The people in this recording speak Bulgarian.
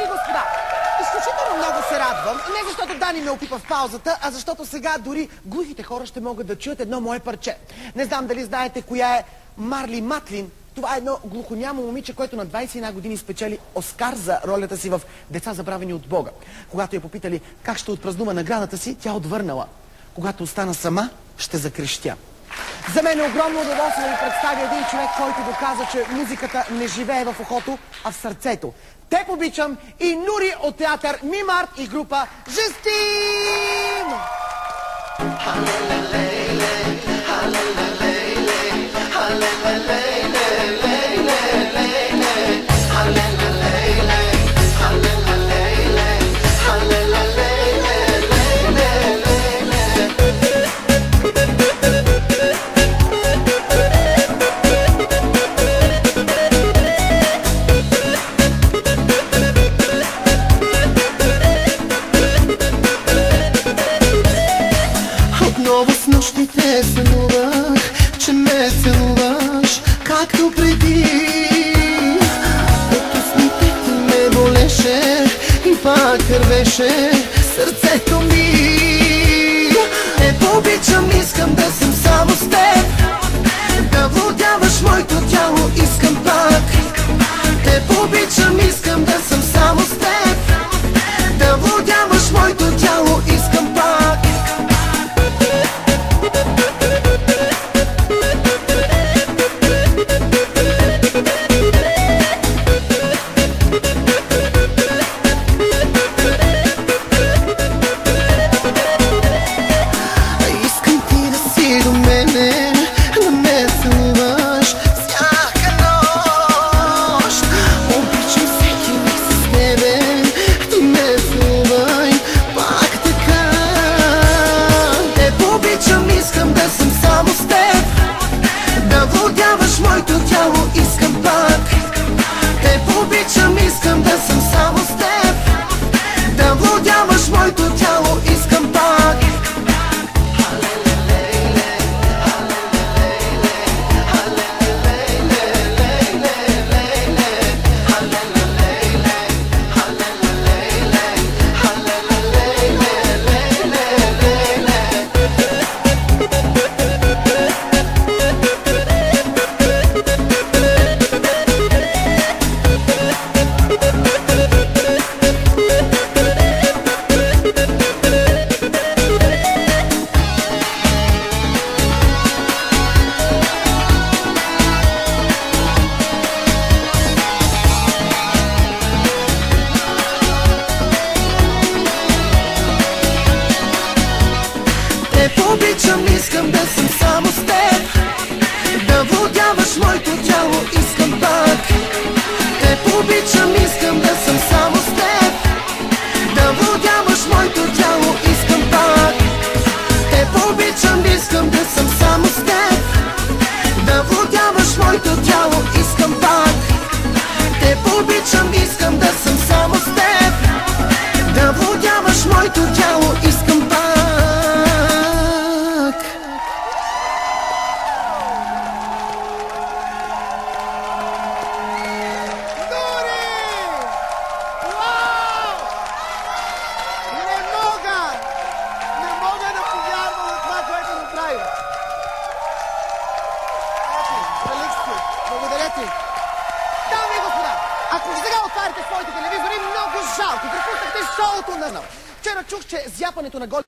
Дами и господа, изключително много се радвам, не защото Дани ме опипа в паузата, а защото сега дори глухите хора ще могат да чуят едно мое парче. Не знам дали знаете коя е Марли Матлин. Това е едно глухонямо момиче, което на 21 години спечели Оскар за ролята си в "Деца забравени от Бога". Когато я попитали как ще отпразнува наградата си, тя отвърнала: "Когато остана сама, ще закрещя". За мен е огромно удоволствие да ви представя един човек, който доказа, че музиката не живее в ухото, а в сърцето. Теб обичам и Нури от театър Мимарт и група Жестим! Отново с нощите сънувах, че ме целуваш, както преди. От устните ти ме болеше и пак кървеше сърцето ми. Те обичам, искам да съм само с теб, да владяваш моето тяло, искам пак. Те обичам, искам да съм само с теб, да владяваш моето тяло, искам пак. Моето тяло, искам пак. Те обичам, искам да съм само с теб, да владяваш моето тяло, искам пак. Обичам, искам да съм само с теб, да владяваш моето тяло, искам пак. Те обичам, искам да съм само с теб, да владяваш моето тяло, искам пак. Те обичам, искам да съм само с теб, да владяваш моето тяло, искам пак. Те обичам, искам да съм само с теб, да владяваш моето тяло, искам пак. Благодаря ти. Дами и господа, ако сега отварите своите телевизори, много жалко. Пропуснахте шоуто на... Вчера чух, че зяпането на голи